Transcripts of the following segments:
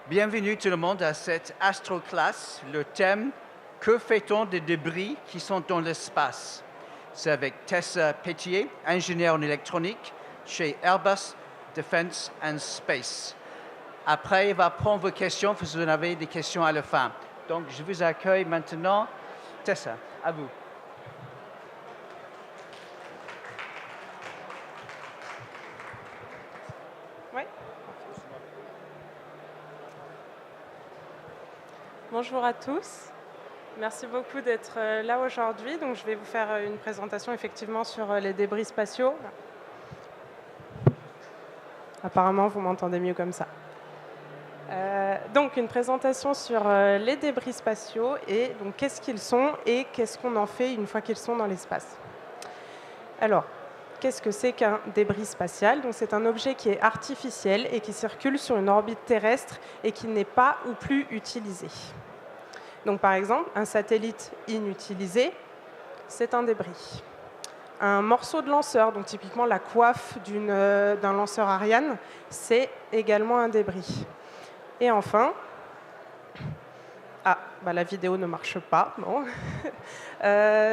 Bienvenue tout le monde à cette astroclasse. Le thème « Que fait-on des débris qui sont dans l'espace ?» C'est avec Tessa Pétier, ingénieure en électronique chez Airbus Defence and Space. Après, il va prendre vos questions si vous en avez des questions à la fin. Donc, je vous accueille maintenant. Tessa, à vous. Oui. Bonjour à tous. Merci beaucoup d'être là aujourd'hui. Donc, je vais vous faire une présentation effectivement sur les débris spatiaux. Apparemment, vous m'entendez mieux comme ça. Donc, une présentation sur les débris spatiaux et donc qu'est-ce qu'ils sont et qu'est-ce qu'on en fait une fois qu'ils sont dans l'espace. Alors, qu'est-ce que c'est qu'un débris spatial? Donc, c'est un objet qui est artificiel et qui circule sur une orbite terrestre et qui n'est pas ou plus utilisé. Donc, par exemple, un satellite inutilisé, c'est un débris. Un morceau de lanceur, donc typiquement la coiffe d'un lanceur Ariane, c'est également un débris. Et enfin, la vidéo ne marche pas, non.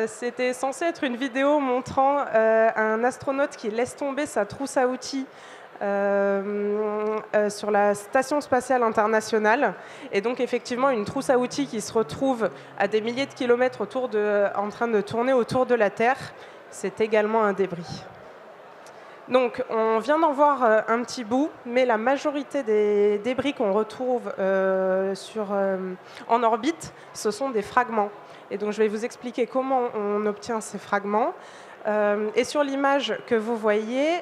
C'était censé être une vidéo montrant un astronaute qui laisse tomber sa trousse à outils sur la Station spatiale internationale. Et donc, effectivement, une trousse à outils qui se retrouve à des milliers de kilomètres en train de tourner autour de la Terre, c'est également un débris. Donc, on vient d'en voir un petit bout, mais la majorité des débris qu'on retrouve en orbite, ce sont des fragments. Et donc, je vais vous expliquer comment on obtient ces fragments. Et sur l'image que vous voyez,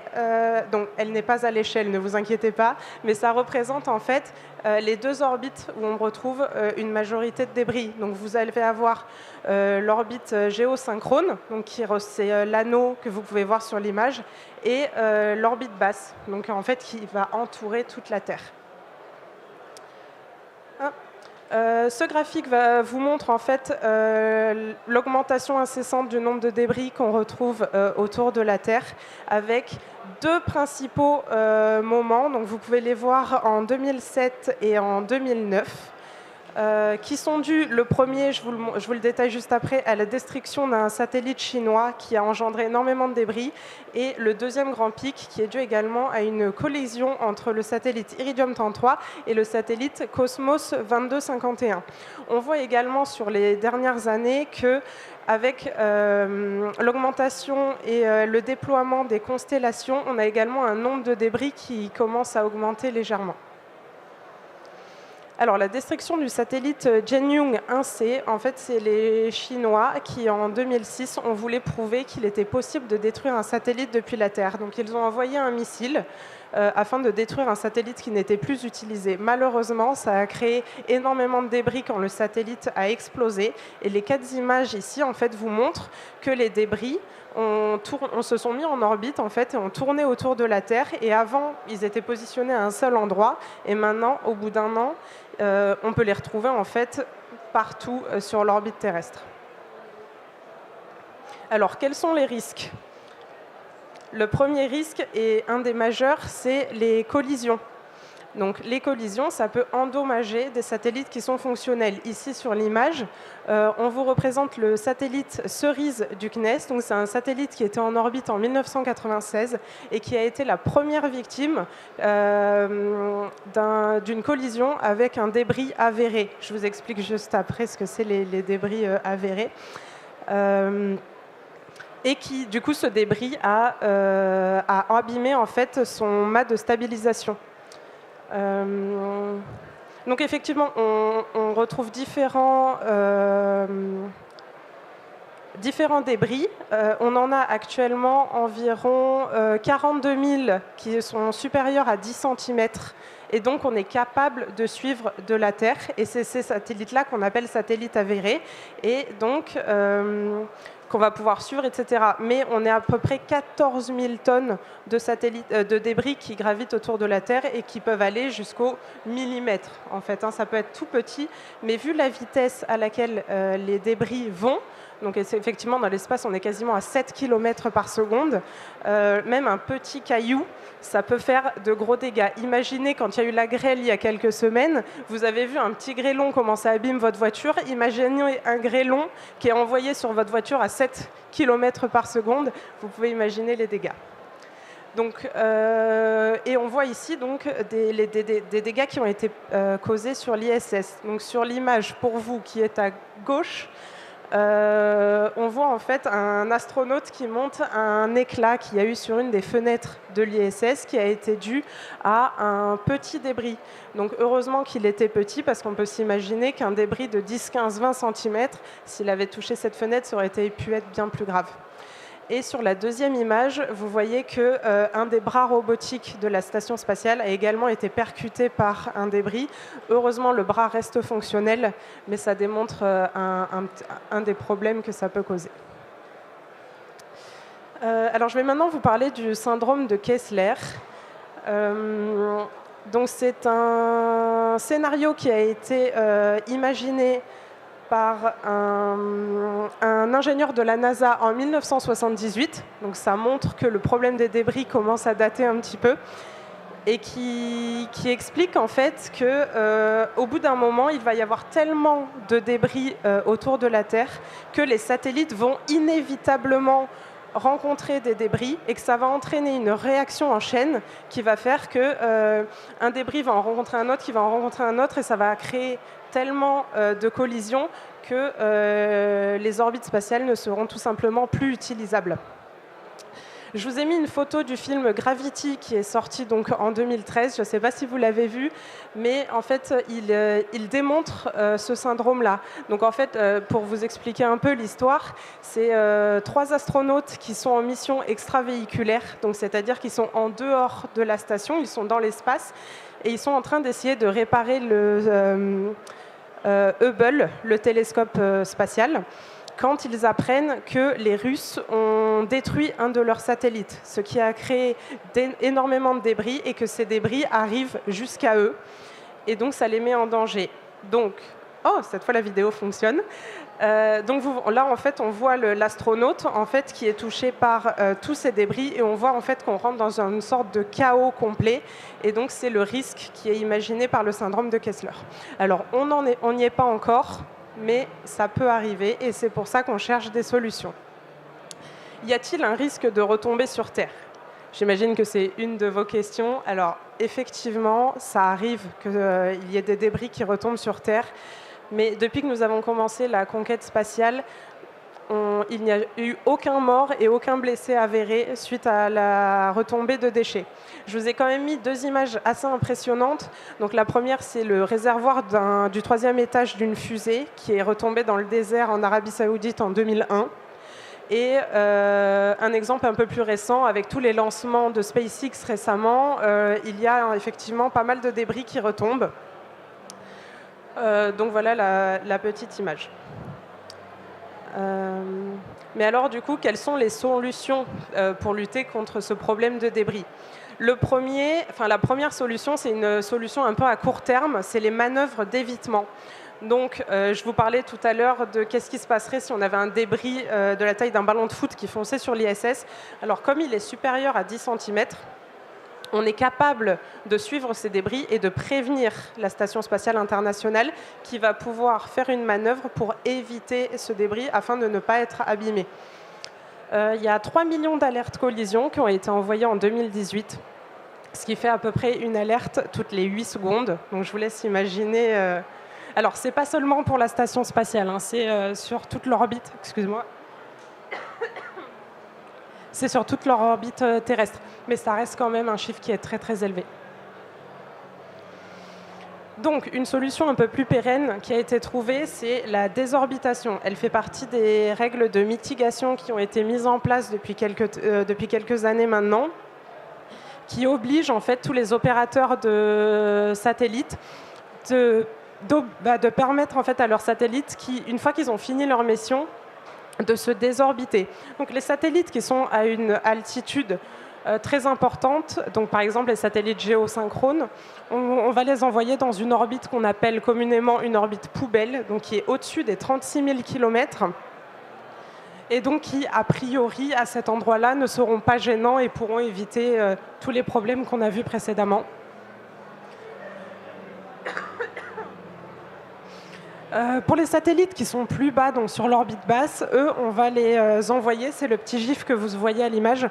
donc elle n'est pas à l'échelle, ne vous inquiétez pas, mais ça représente en fait les deux orbites où on retrouve une majorité de débris. Donc vous allez avoir l'orbite géosynchrone, donc c'est l'anneau que vous pouvez voir sur l'image, et l'orbite basse, donc en fait qui va entourer toute la Terre. Ce graphique vous montre en fait l'augmentation incessante du nombre de débris qu'on retrouve autour de la Terre, avec deux principaux moments. Donc vous pouvez les voir en 2007 et en 2009. Qui sont dus, le premier, je vous le détaille juste après, à la destruction d'un satellite chinois qui a engendré énormément de débris, et le deuxième grand pic qui est dû également à une collision entre le satellite Iridium 33 et le satellite Cosmos 2251. On voit également sur les dernières années que avec l'augmentation et le déploiement des constellations, on a également un nombre de débris qui commence à augmenter légèrement. Alors, la destruction du satellite Zhengzhou 1C, en fait, c'est les Chinois qui, en 2006, ont voulu prouver qu'il était possible de détruire un satellite depuis la Terre. Donc, ils ont envoyé un missile afin de détruire un satellite qui n'était plus utilisé. Malheureusement, ça a créé énormément de débris quand le satellite a explosé. Et les 4 images ici, en fait, vous montrent que les débris se sont mis en orbite en fait, et ont tourné autour de la Terre. Et avant, ils étaient positionnés à un seul endroit. Et maintenant, au bout d'un an, on peut les retrouver en fait partout sur l'orbite terrestre. Alors, quels sont les risques? Le premier risque, et un des majeurs, c'est les collisions. Donc, les collisions, ça peut endommager des satellites qui sont fonctionnels. Ici, sur l'image, on vous représente le satellite Cerise du CNES. Donc, c'est un satellite qui était en orbite en 1996 et qui a été la première victime d'une collision avec un débris avéré. Je vous explique juste après ce que c'est les débris avérés. Et qui, du coup, ce débris a abîmé en fait son mât de stabilisation. Donc effectivement, on retrouve différents débris. On en a actuellement environ 42 000 qui sont supérieurs à 10 cm. Et donc, on est capable de suivre de la Terre. Et c'est ces satellites-là qu'on appelle satellites avérés. Et donc, qu'on va pouvoir suivre, etc. Mais on est à peu près 14 000 tonnes de débris qui gravitent autour de la Terre et qui peuvent aller jusqu'au millimètre. En fait, ça peut être tout petit, mais vu la vitesse à laquelle les débris vont, Donc effectivement, dans l'espace, on est quasiment à 7 km par seconde. Même un petit caillou, ça peut faire de gros dégâts. Imaginez quand il y a eu la grêle il y a quelques semaines, vous avez vu un petit grêlon commencer à abîmer votre voiture. Imaginez un grêlon qui est envoyé sur votre voiture à 7 km par seconde. Vous pouvez imaginer les dégâts. Donc, et on voit ici donc, des dégâts qui ont été causés sur l'ISS. Donc sur l'image pour vous qui est à gauche, on voit en fait un astronaute qui monte un éclat qu'il y a eu sur une des fenêtres de l'ISS qui a été dû à un petit débris. Donc heureusement qu'il était petit parce qu'on peut s'imaginer qu'un débris de 10, 15, 20 cm, s'il avait touché cette fenêtre, ça aurait pu être bien plus grave. Et sur la deuxième image, vous voyez qu'un des bras robotiques de la station spatiale a également été percuté par un débris. Heureusement, le bras reste fonctionnel, mais ça démontre un des problèmes que ça peut causer. Alors, je vais maintenant vous parler du syndrome de Kessler. Donc, c'est un scénario qui a été imaginé par un ingénieur de la NASA en 1978. Donc ça montre que le problème des débris commence à dater un petit peu et qui explique en fait qu'au bout d'un moment, il va y avoir tellement de débris autour de la Terre que les satellites vont inévitablement rencontrer des débris et que ça va entraîner une réaction en chaîne qui va faire qu'un débris va en rencontrer un autre, qui va en rencontrer un autre, et ça va créer tellement de collisions que les orbites spatiales ne seront tout simplement plus utilisables. Je vous ai mis une photo du film Gravity qui est sorti donc en 2013. Je ne sais pas si vous l'avez vu, mais en fait, il démontre ce syndrome-là. Donc en fait, pour vous expliquer un peu l'histoire, c'est 3 astronautes qui sont en mission extravéhiculaire, donc c'est-à-dire qu'ils sont en dehors de la station, ils sont dans l'espace et ils sont en train d'essayer de réparer le Hubble, le télescope spatial, quand ils apprennent que les Russes ont détruit un de leurs satellites, ce qui a créé énormément de débris et que ces débris arrivent jusqu'à eux. Et donc, ça les met en danger. Donc, oh, cette fois, la vidéo fonctionne. Donc là, en fait, on voit l'astronaute en fait, qui est touché par tous ces débris et on voit en fait, qu'on rentre dans une sorte de chaos complet. Et donc, c'est le risque qui est imaginé par le syndrome de Kessler. Alors, on n'y est pas encore, mais ça peut arriver et c'est pour ça qu'on cherche des solutions. Y a-t-il un risque de retomber sur Terre ? J'imagine que c'est une de vos questions. Alors, effectivement, ça arrive qu'il y ait des débris qui retombent sur Terre. Mais depuis que nous avons commencé la conquête spatiale, il n'y a eu aucun mort et aucun blessé avéré suite à la retombée de déchets. Je vous ai quand même mis 2 images assez impressionnantes. Donc la première, c'est le réservoir du 3e étage d'une fusée qui est retombée dans le désert en Arabie Saoudite en 2001. Et un exemple un peu plus récent, avec tous les lancements de SpaceX récemment, il y a effectivement pas mal de débris qui retombent. Donc voilà la petite image. Mais alors du coup, quelles sont les solutions pour lutter contre ce problème de débris ? La première solution, c'est une solution un peu à court terme, c'est les manœuvres d'évitement. Donc, je vous parlais tout à l'heure de qu'est-ce qui se passerait si on avait un débris de la taille d'un ballon de foot qui fonçait sur l'ISS. Alors, comme il est supérieur à 10 cm, on est capable de suivre ces débris et de prévenir la Station spatiale internationale qui va pouvoir faire une manœuvre pour éviter ce débris afin de ne pas être abîmé. Il y a 3 millions d'alertes collision qui ont été envoyées en 2018, ce qui fait à peu près une alerte toutes les 8 secondes. Donc je vous laisse imaginer... Alors, ce n'est pas seulement pour la Station spatiale, hein, c'est sur toute l'orbite, excuse-moi. C'est sur toute leur orbite terrestre, mais ça reste quand même un chiffre qui est très très élevé. Donc, une solution un peu plus pérenne qui a été trouvée, c'est la désorbitation. Elle fait partie des règles de mitigation qui ont été mises en place depuis quelques années maintenant, qui obligent en fait tous les opérateurs de satellites de permettre en fait à leurs satellites, une fois qu'ils ont fini leur mission, de se désorbiter. Donc les satellites qui sont à une altitude très importante, donc par exemple les satellites géosynchrones, on va les envoyer dans une orbite qu'on appelle communément une orbite poubelle, donc qui est au-dessus des 36 000 km. et donc qui, a priori, à cet endroit-là, ne seront pas gênants et pourront éviter tous les problèmes qu'on a vus précédemment. Pour les satellites qui sont plus bas, donc sur l'orbite basse, eux, on va les envoyer, c'est le petit gif que vous voyez à l'image,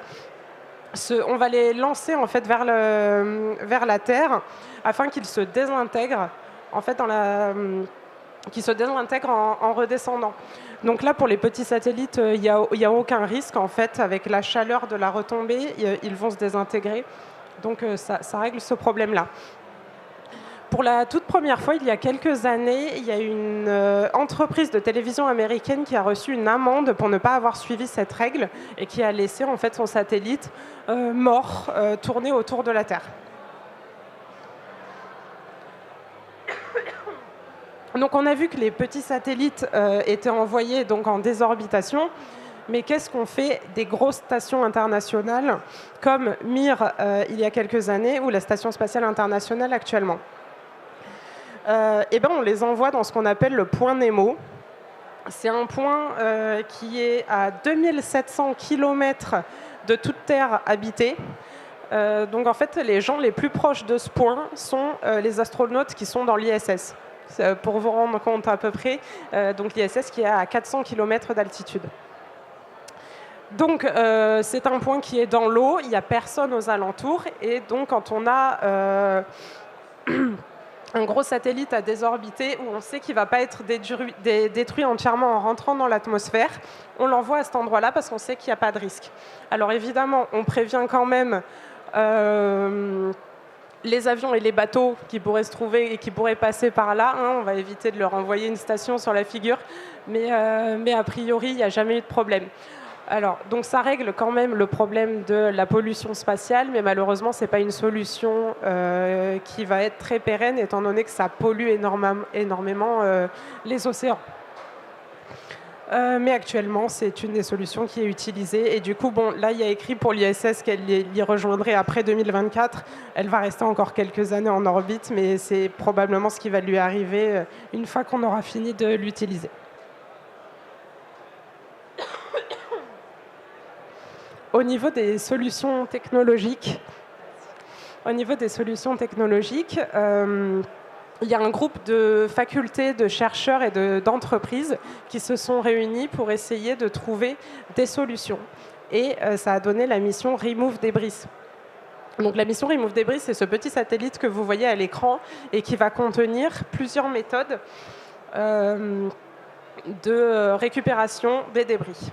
on va les lancer en fait vers la Terre afin qu'ils se désintègrent en fait en redescendant. Donc là, pour les petits satellites, il n'y a aucun risque en fait. Avec la chaleur de la retombée, ils vont se désintégrer. Donc ça règle ce problème-là. Pour la toute première fois, il y a quelques années, il y a une entreprise de télévision américaine qui a reçu une amende pour ne pas avoir suivi cette règle et qui a laissé en fait son satellite mort tourner autour de la Terre. Donc on a vu que les petits satellites étaient envoyés donc en désorbitation. Mais qu'est-ce qu'on fait des grosses stations internationales comme Mir il y a quelques années ou la Station spatiale internationale actuellement? On les envoie dans ce qu'on appelle le point Nemo. C'est un point qui est à 2700 km de toute Terre habitée. Donc en fait, les gens les plus proches de ce point sont les astronautes qui sont dans l'ISS. Pour vous rendre compte à peu près, donc l'ISS qui est à 400 km d'altitude. Donc c'est un point qui est dans l'eau, il n'y a personne aux alentours, et donc quand on a un gros satellite à désorbiter où on sait qu'il ne va pas être détruit entièrement en rentrant dans l'atmosphère, on l'envoie à cet endroit-là parce qu'on sait qu'il n'y a pas de risque. Alors évidemment, on prévient quand même les avions et les bateaux qui pourraient se trouver et qui pourraient passer par là. On va éviter de leur envoyer une station sur la figure, mais a priori, il n'y a jamais eu de problème. Alors, donc ça règle quand même le problème de la pollution spatiale, mais malheureusement, ce n'est pas une solution qui va être très pérenne, étant donné que ça pollue énormément les océans. Mais actuellement, c'est une des solutions qui est utilisée. Et du coup, bon, là, il y a écrit pour l'ISS qu'elle y rejoindrait après 2024. Elle va rester encore quelques années en orbite, mais c'est probablement ce qui va lui arriver une fois qu'on aura fini de l'utiliser. Au niveau des solutions technologiques, il y a un groupe de facultés, de chercheurs et d'entreprises qui se sont réunis pour essayer de trouver des solutions. Et ça a donné la mission Remove Debris. Donc la mission Remove Debris, c'est ce petit satellite que vous voyez à l'écran et qui va contenir plusieurs méthodes de récupération des débris.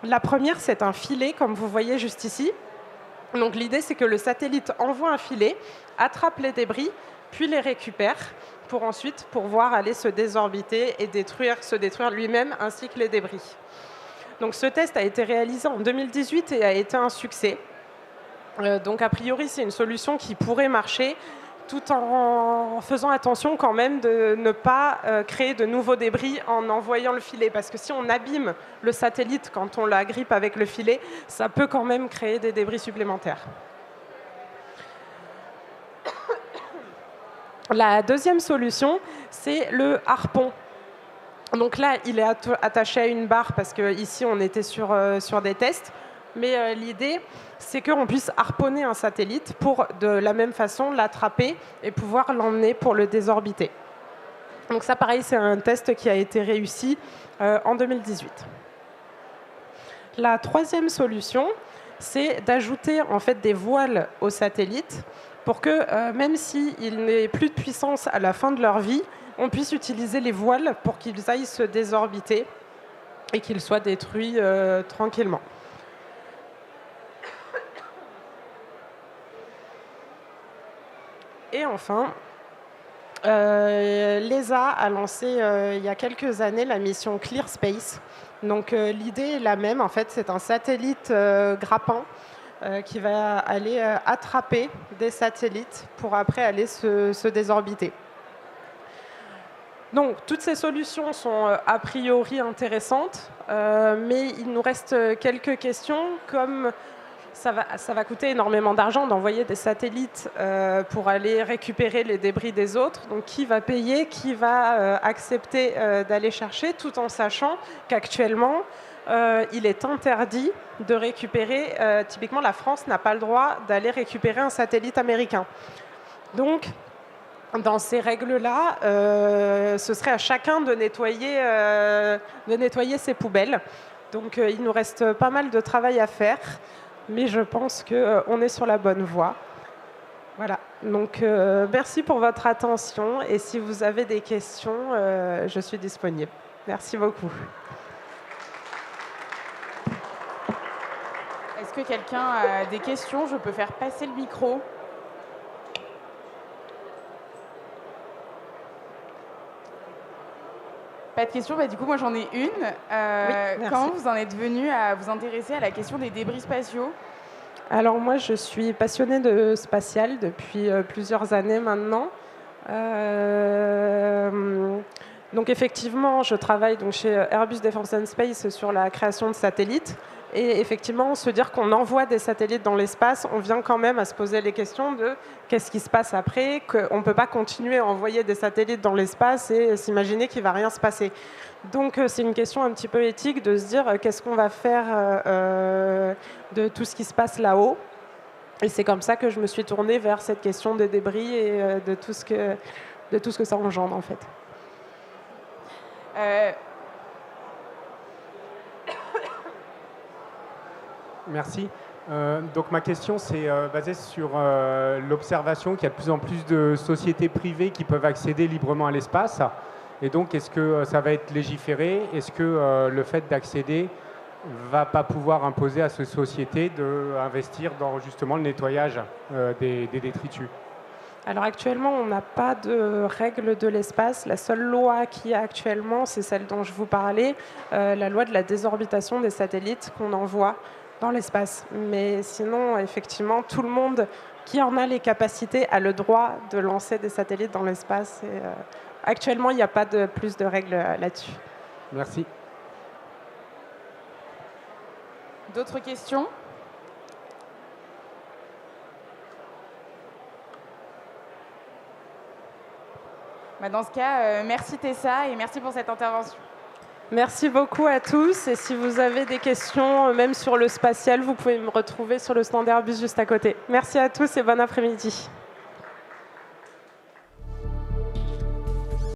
La première, c'est un filet, comme vous voyez juste ici. Donc l'idée, c'est que le satellite envoie un filet, attrape les débris, puis les récupère pour ensuite pouvoir aller se désorbiter et se détruire lui-même ainsi que les débris. Donc ce test a été réalisé en 2018 et a été un succès. Donc a priori, c'est une solution qui pourrait marcher, tout en faisant attention quand même de ne pas créer de nouveaux débris en envoyant le filet. Parce que si on abîme le satellite quand on l'agrippe avec le filet, ça peut quand même créer des débris supplémentaires. La deuxième solution, c'est le harpon. Donc là, il est attaché à une barre parce qu'ici, on était sur des tests. Mais l'idée, c'est qu'on puisse harponner un satellite pour, de la même façon, l'attraper et pouvoir l'emmener pour le désorbiter. Donc ça, pareil, c'est un test qui a été réussi en 2018. La troisième solution, c'est d'ajouter en fait des voiles au satellite pour que, même s'ils n'aient plus de puissance à la fin de leur vie, on puisse utiliser les voiles pour qu'ils aillent se désorbiter et qu'ils soient détruits tranquillement. Et enfin, l'ESA a lancé il y a quelques années la mission Clear Space. Donc l'idée est la même, en fait, c'est un satellite grappin qui va aller attraper des satellites pour après aller se désorbiter. Donc toutes ces solutions sont a priori intéressantes, mais il nous reste quelques questions comme ça va coûter énormément d'argent d'envoyer des satellites pour aller récupérer les débris des autres. Donc qui va payer, qui va accepter d'aller chercher, tout en sachant qu'actuellement, il est interdit de récupérer, typiquement la France n'a pas le droit d'aller récupérer un satellite américain. Donc, dans ces règles-là, ce serait à chacun de nettoyer ses poubelles. Donc il nous reste pas mal de travail à faire, mais je pense qu'on est sur la bonne voie. Voilà, donc merci pour votre attention et si vous avez des questions, je suis disponible. Merci beaucoup. Est-ce que quelqu'un a des questions? Je peux faire passer le micro. Pas de questions, du coup moi j'en ai une. Oui, comment vous en êtes venu à vous intéresser à la question des débris spatiaux? Alors moi je suis passionnée de spatial depuis plusieurs années maintenant. Donc effectivement je travaille donc, chez Airbus Defence and Space sur la création de satellites. Et effectivement, se dire qu'on envoie des satellites dans l'espace, on vient quand même à se poser les questions de qu'est-ce qui se passe après, qu'on ne peut pas continuer à envoyer des satellites dans l'espace et s'imaginer qu'il ne va rien se passer. Donc c'est une question un petit peu éthique de se dire qu'est-ce qu'on va faire de tout ce qui se passe là-haut. Et c'est comme ça que je me suis tournée vers cette question des débris et de tout ce que ça engendre en fait. Merci. Donc ma question, c'est basée sur l'observation qu'il y a de plus en plus de sociétés privées qui peuvent accéder librement à l'espace. Et donc, est-ce que ça va être légiféré? Est-ce que le fait d'accéder ne va pas pouvoir imposer à ces sociétés d'investir dans justement le nettoyage des détritus? Alors actuellement, on n'a pas de règles de l'espace. La seule loi qu'il y a actuellement, c'est celle dont je vous parlais, la loi de la désorbitation des satellites qu'on envoie dans l'espace. Mais sinon, effectivement, tout le monde qui en a les capacités a le droit de lancer des satellites dans l'espace. Actuellement, il n'y a pas de plus de règles là-dessus. Merci. D'autres questions? Dans ce cas, merci Tessa et merci pour cette intervention. Merci beaucoup à tous. Et si vous avez des questions, même sur le spatial, vous pouvez me retrouver sur le stand Airbus juste à côté. Merci à tous et bon après-midi.